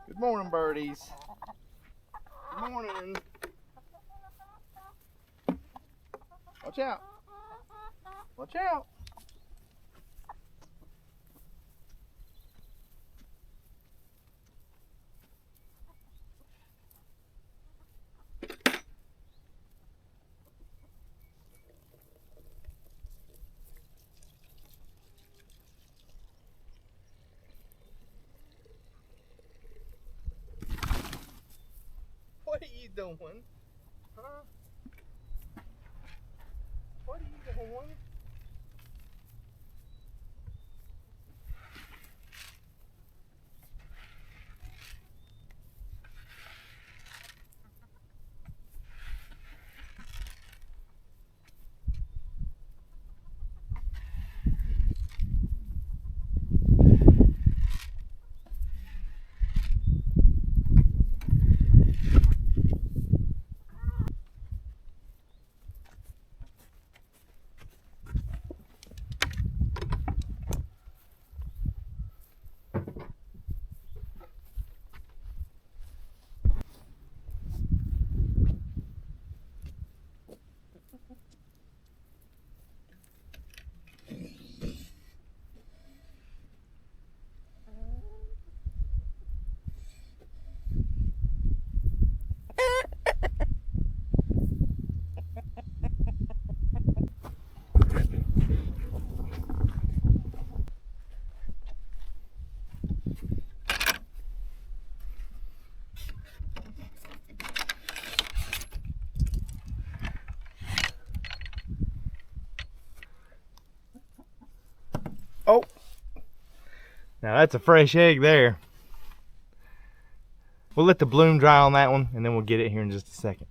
Good morning, birdies. Good morning. Watch out. Watch out. What are you doing? Huh? What are you doing? Oh, now that's a fresh egg there. We'll let the bloom dry on that one and then we'll get it here in just a second.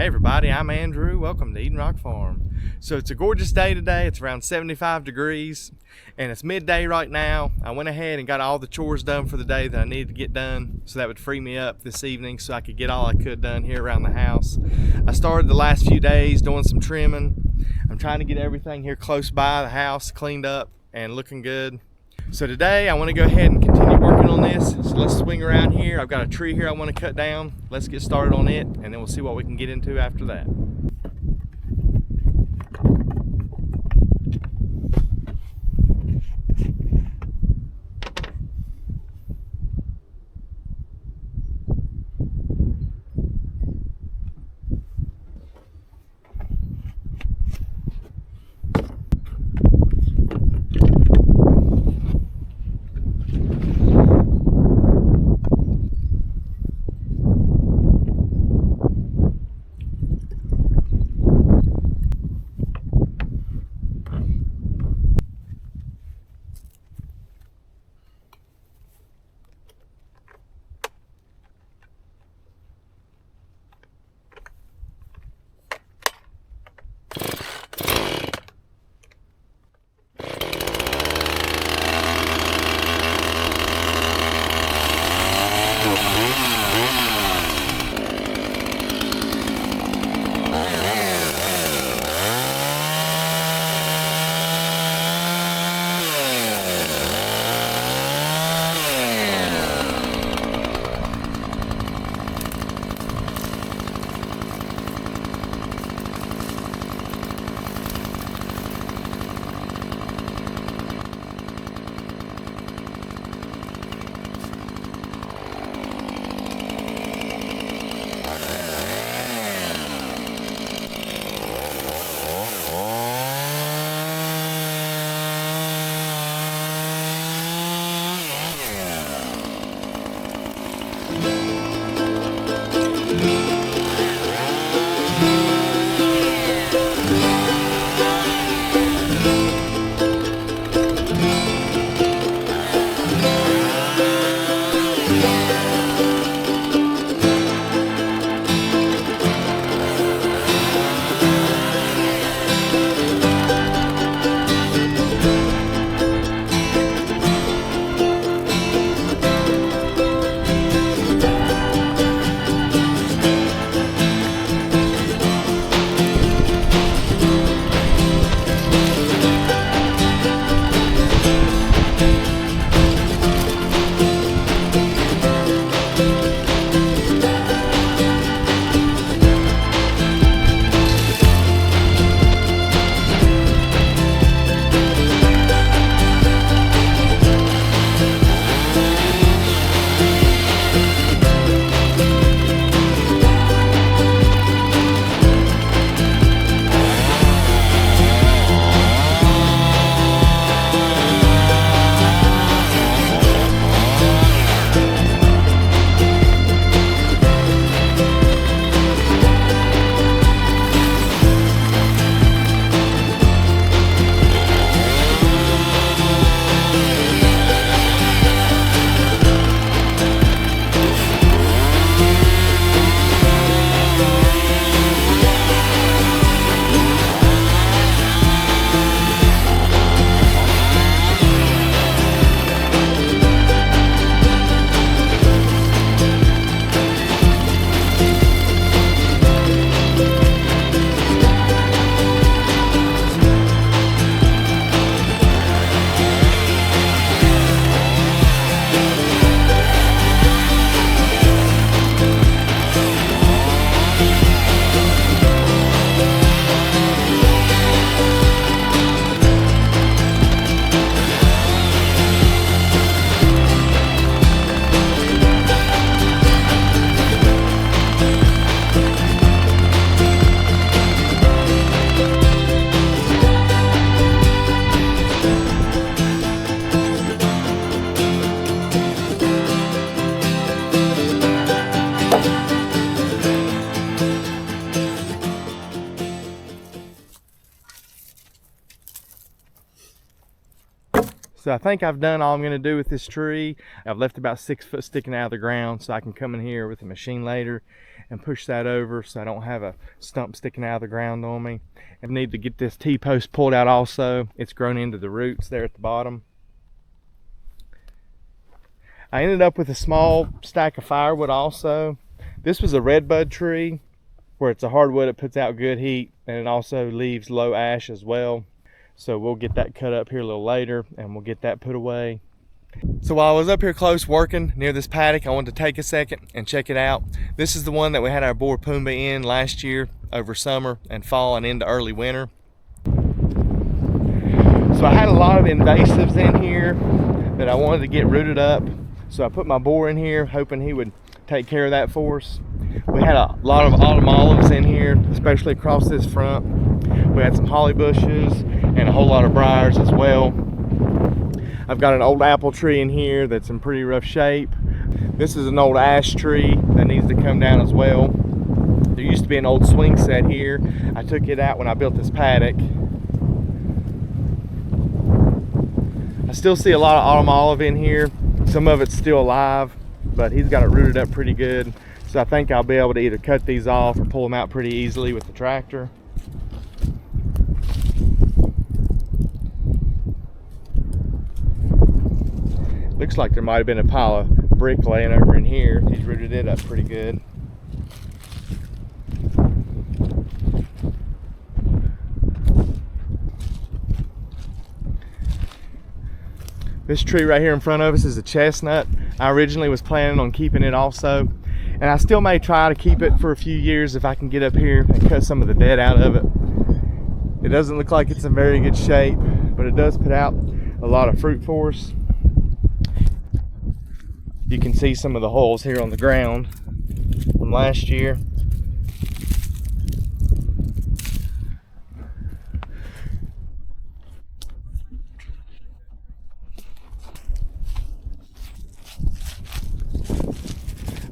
Hey everybody, I'm Andrew. Welcome to Eden Rock Farm. So it's a gorgeous day today. It's around 75 degrees and it's midday right now. I went ahead and got all the chores done for the day that I needed to get done, so that would free me up this evening so I could get all I could done here around the house. I started the last few days doing some trimming. I'm trying to get everything here close by the house cleaned up and looking good. So today I want to go ahead and continue working on this. So let's swing around here. I've got a tree here I want to cut down. Let's get started on it and then we'll see what we can get into after that. So I think I've done all I'm going to do with this tree. I've left about 6 foot sticking out of the ground, so I can come in here with a machine later and push that over so I don't have a stump sticking out of the ground on me. I need to get this T-post pulled out also. It's grown into the roots there at the bottom. I ended up with a small stack of firewood also. This was a redbud tree, where it's a hardwood. It puts out good heat, and it also leaves low ash as well. So we'll get that cut up here a little later, and we'll get that put away. So while I was up here close working near this paddock, I wanted to take a second and check it out. This is the one that we had our boar Pumbaa in last year over summer and fall and into early winter. So I had a lot of invasives in here that I wanted to get rooted up. So I put my boar in here hoping he would take care of that for us. We had a lot of autumn olives in here, especially across this front. We had some holly bushes and a whole lot of briars as well. I've got an old apple tree in here that's in pretty rough shape. This is an old ash tree that needs to come down as well. There used to be an old swing set here. I took it out when I built this paddock. I still see a lot of autumn olive in here. Some of it's still alive, but he's got it rooted up pretty good. So I think I'll be able to either cut these off or pull them out pretty easily with the tractor. Looks like there might have been a pile of brick laying over in here. He's rooted it up pretty good. This tree right here in front of us is a chestnut. I originally was planning on keeping it also, and I still may try to keep it for a few years if I can get up here and cut some of the dead out of it. It doesn't look like it's in very good shape, but it does put out a lot of fruit for us. You can see some of the holes here on the ground from last year.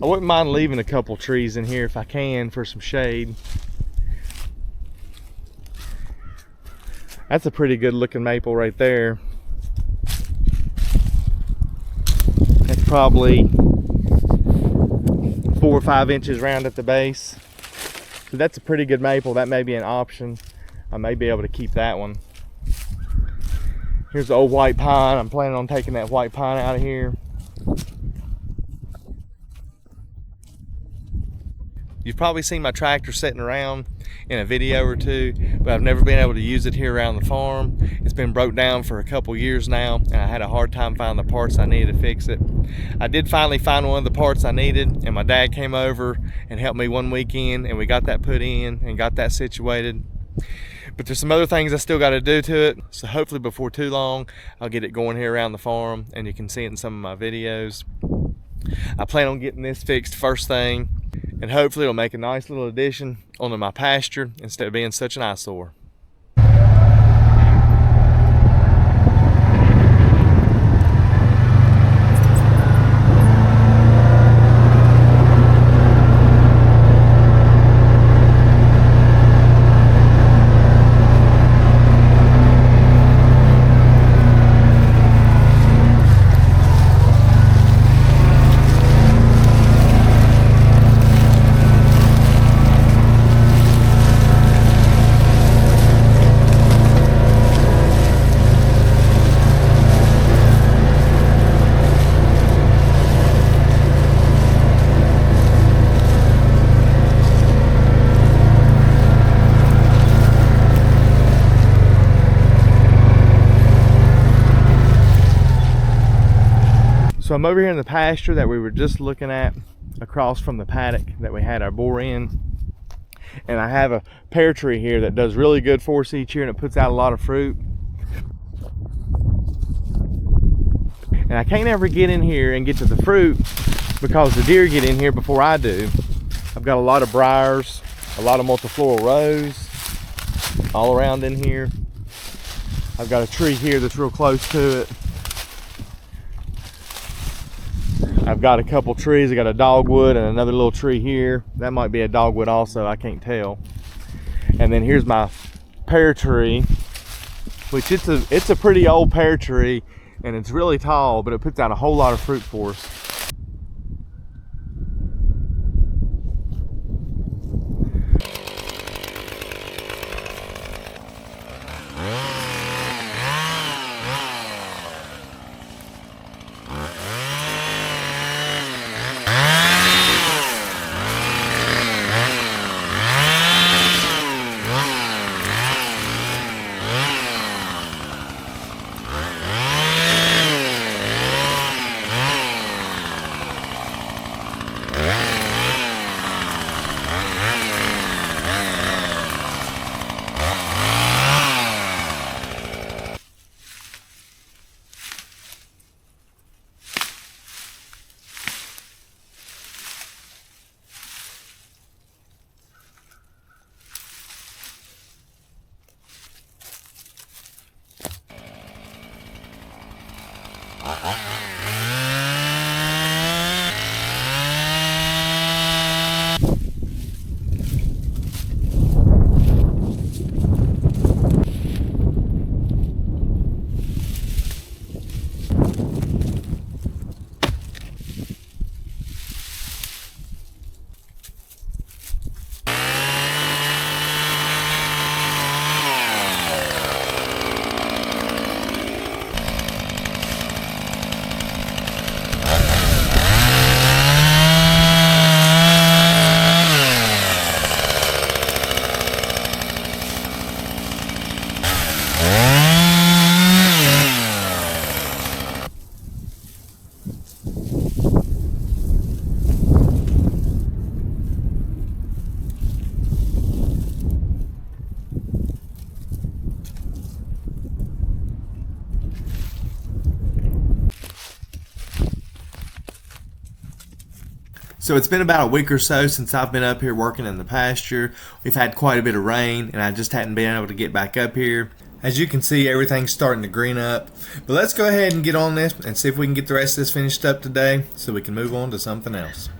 I wouldn't mind leaving a couple trees in here if I can for some shade. That's a pretty good looking maple right there. That's probably 4 or 5 inches round at the base. So that's a pretty good maple. That may be an option. I may be able to keep that one. Here's the old white pine. I'm planning on taking that white pine out of here. You've probably seen my tractor sitting around in a video or two, but I've never been able to use it here around the farm. It's been broke down for a couple years now, and I had a hard time finding the parts I needed to fix it. I did finally find one of the parts I needed, and my dad came over and helped me one weekend, and we got that put in and got that situated. But there's some other things I still got to do to it, so hopefully before too long I'll get it going here around the farm, and you can see it in some of my videos. I plan on getting this fixed first thing, and hopefully it'll make a nice little addition onto my pasture instead of being such an eyesore. So I'm over here in the pasture that we were just looking at across from the paddock that we had our boar in. And I have a pear tree here that does really good for us each year, and it puts out a lot of fruit. And I can't ever get in here and get to the fruit because the deer get in here before I do. I've got a lot of briars, a lot of multifloral rose all around in here. I've got a tree here that's real close to it. I've got a couple trees. I got a dogwood and another little tree here. That might be a dogwood also, I can't tell. And then here's my pear tree, which it's a pretty old pear tree, and it's really tall, but it puts out a whole lot of fruit for us. So it's been about a week or so since I've been up here working in the pasture. We've had quite a bit of rain, and I just hadn't been able to get back up here. As you can see, everything's starting to green up. But let's go ahead and get on this and see if we can get the rest of this finished up today so we can move on to something else.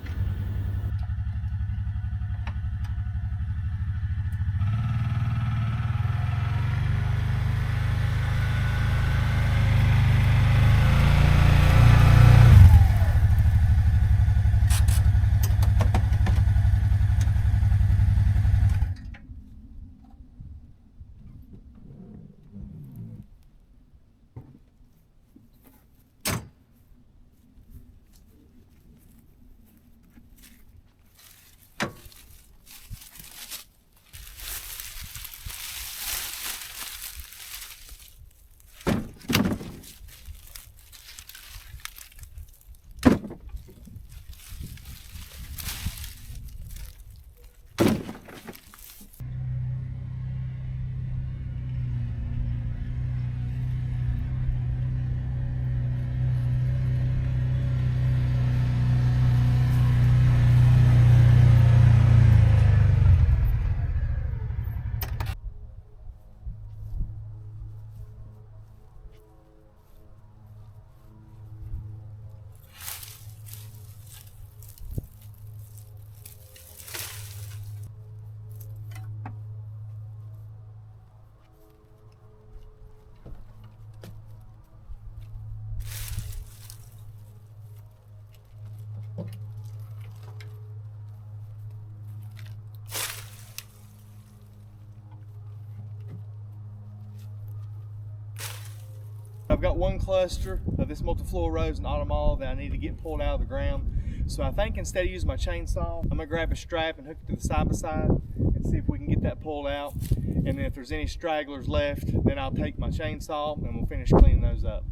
I've got one cluster of this multiflora rose and autumnal that I need to get pulled out of the ground. So I think instead of using my chainsaw, I'm gonna grab a strap and hook it to the side by side and see if we can get that pulled out. And then if there's any stragglers left, then I'll take my chainsaw and we'll finish cleaning those up.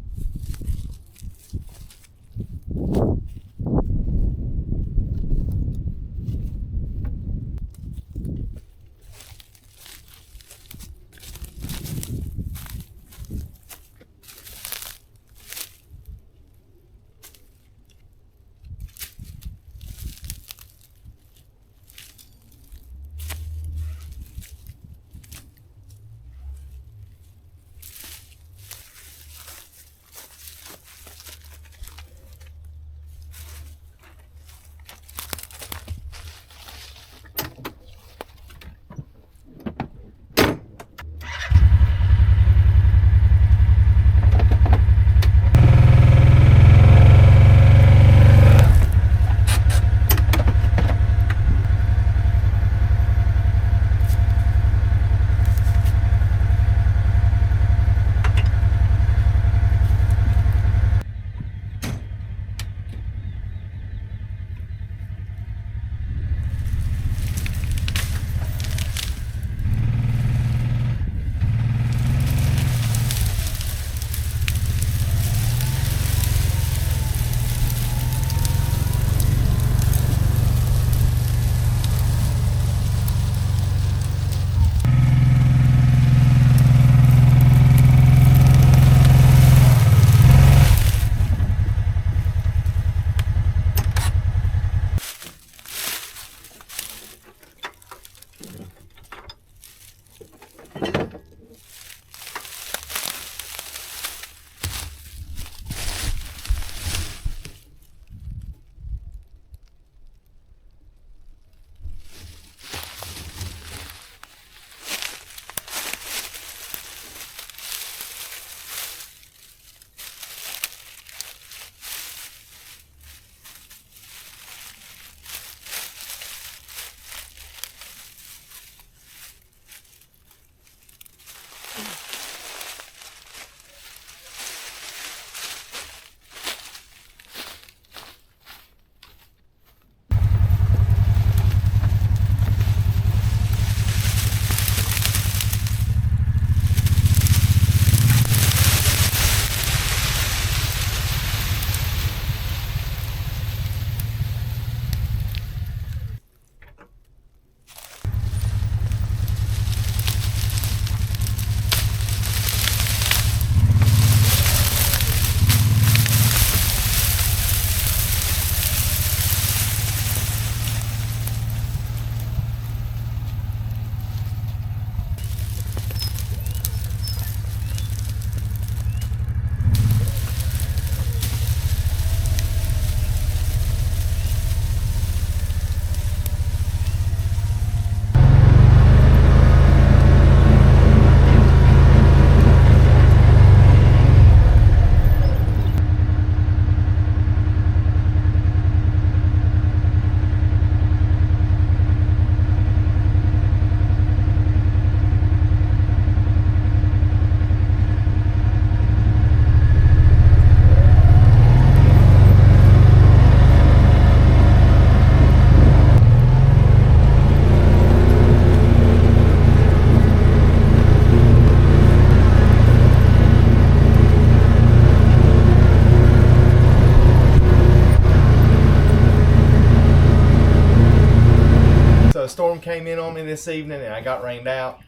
A storm came in on me this evening and I got rained out.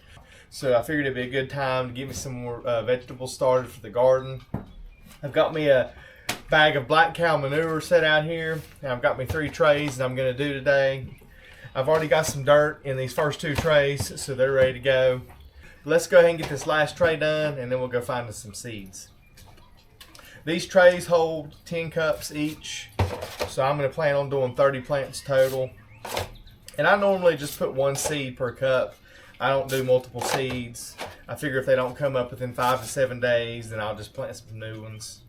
So I figured it'd be a good time to get me some more vegetables started for the garden. I've got me a bag of black cow manure set out here. And I've got me 3 trays that I'm gonna do today. I've already got some dirt in these first 2 trays, so they're ready to go. Let's go ahead and get this last tray done and then we'll go find us some seeds. These trays hold 10 cups each, so I'm gonna plan on doing 30 plants total. And I normally just put 1 seed per cup. I don't do multiple seeds. I figure if they don't come up within 5 to 7 days, then I'll just plant some new ones.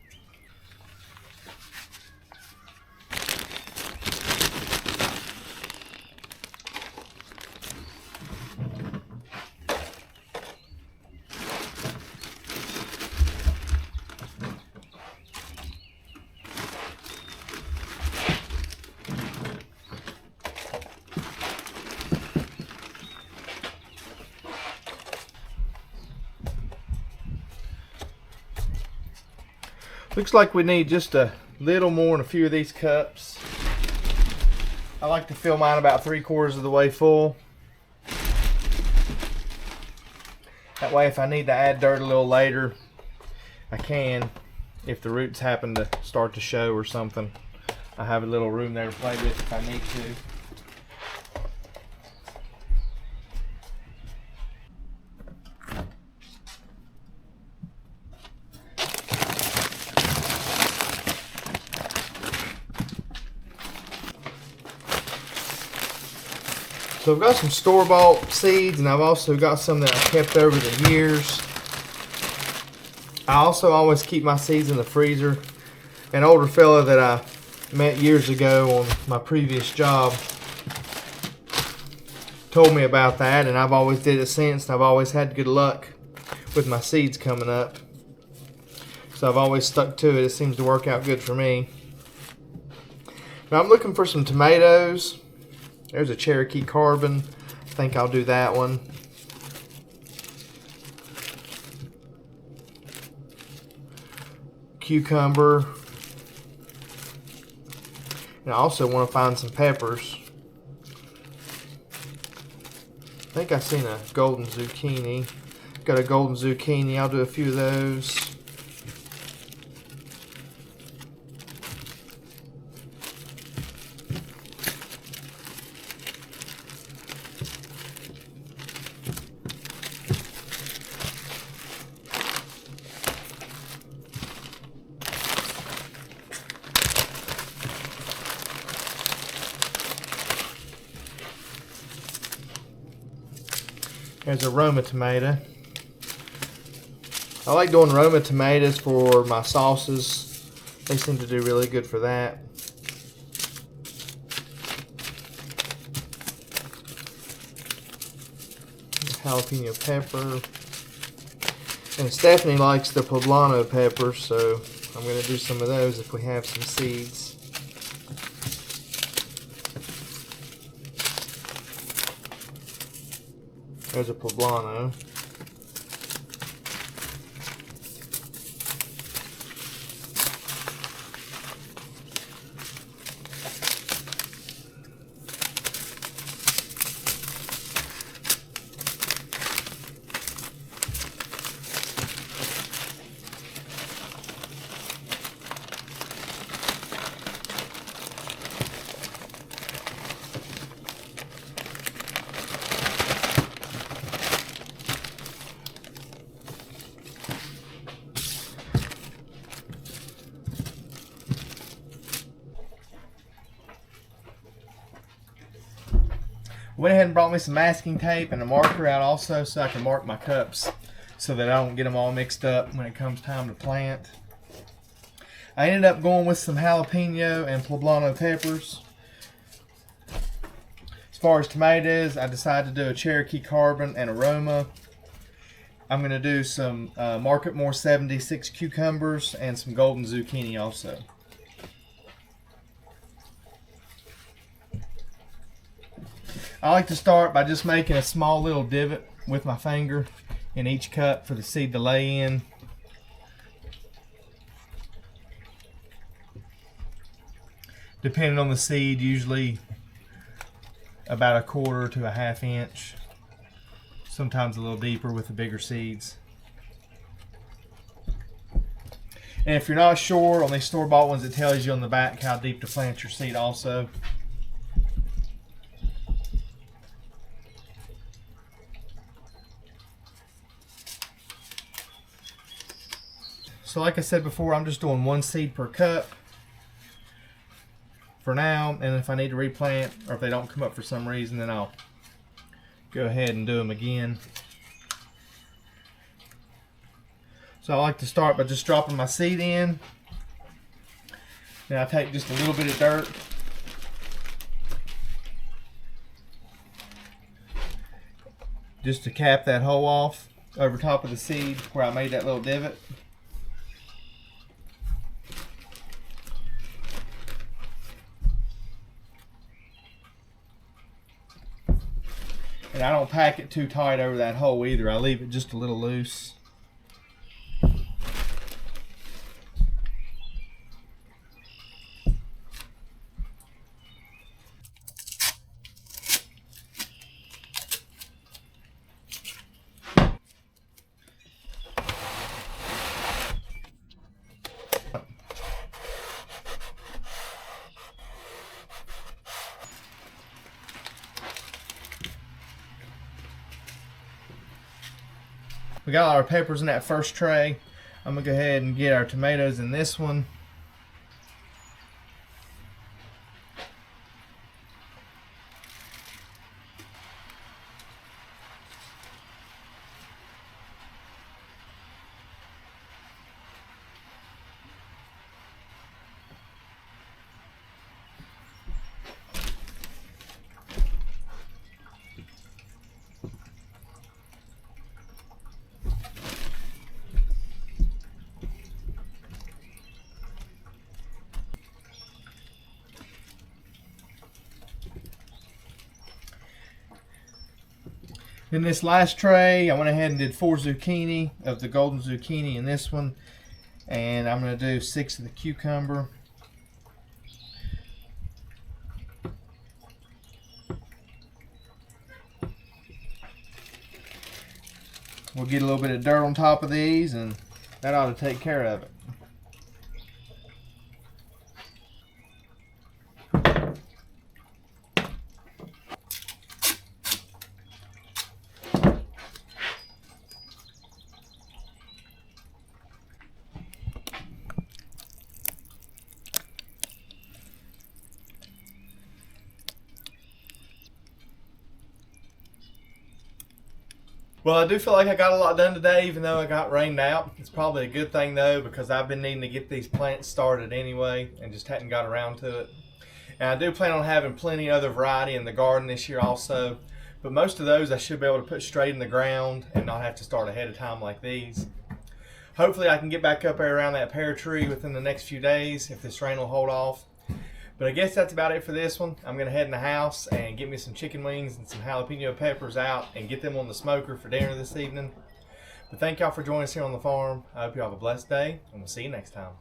Looks like we need just a little more in a few of these cups. I like to fill mine about 3/4 of the way full. That way if I need to add dirt a little later, I can. If the roots happen to start to show or something, I have a little room there to play with if I need to. So I've got some store-bought seeds, and I've also got some that I've kept over the years. I also always keep my seeds in the freezer. An older fella that I met years ago on my previous job told me about that, and I've always did it since, and I've always had good luck with my seeds coming up. So I've always stuck to it. It seems to work out good for me. Now I'm looking for some tomatoes. There's a Cherokee Carbon. I think I'll do that one. Cucumber. And I also want to find some peppers. I think I've seen a golden zucchini. Got a golden zucchini. I'll do a few of those. There's a Roma tomato. I like doing Roma tomatoes for my sauces. They seem to do really good for that. Jalapeno pepper. And Stephanie likes the poblano pepper, so I'm going to do some of those if we have some seeds. There's a poblano. Went ahead and brought me some masking tape and a marker out also so I can mark my cups so that I don't get them all mixed up when it comes time to plant. I ended up going with some jalapeno and poblano peppers. As far as tomatoes, I decided to do a Cherokee Carbon and a Roma. I'm going to do some Market More 76 cucumbers and some golden zucchini also. I like to start by just making a small little divot with my finger in each cup for the seed to lay in. Depending on the seed, usually about 1/4 to 1/2 inch. Sometimes a little deeper with the bigger seeds. And if you're not sure, on these store-bought ones, it tells you on the back how deep to plant your seed also. So like I said before, I'm just doing 1 seed per cup for now, and if I need to replant or if they don't come up for some reason, then I'll go ahead and do them again. So I like to start by just dropping my seed in. Then I take just a little bit of dirt just to cap that hole off over top of the seed where I made that little divot. And I don't pack it too tight over that hole either. I leave it just a little loose. We got all our peppers in that first tray. I'm gonna go ahead and get our tomatoes in this one. In this last tray, I went ahead and did 4 zucchini of the golden zucchini in this one. And I'm going to do 6 of the cucumber. We'll get a little bit of dirt on top of these, and that ought to take care of it. Well, I do feel like I got a lot done today, even though I got rained out. It's probably a good thing though, because I've been needing to get these plants started anyway and just hadn't got around to it. And I do plan on having plenty other variety in the garden this year also, but most of those I should be able to put straight in the ground and not have to start ahead of time like these. Hopefully I can get back up there around that pear tree within the next few days if this rain will hold off. But I guess that's about it for this one. I'm gonna head in the house and get me some chicken wings and some jalapeno peppers out and get them on the smoker for dinner this evening. But thank y'all for joining us here on the farm. I hope you have a blessed day, and we'll see you next time.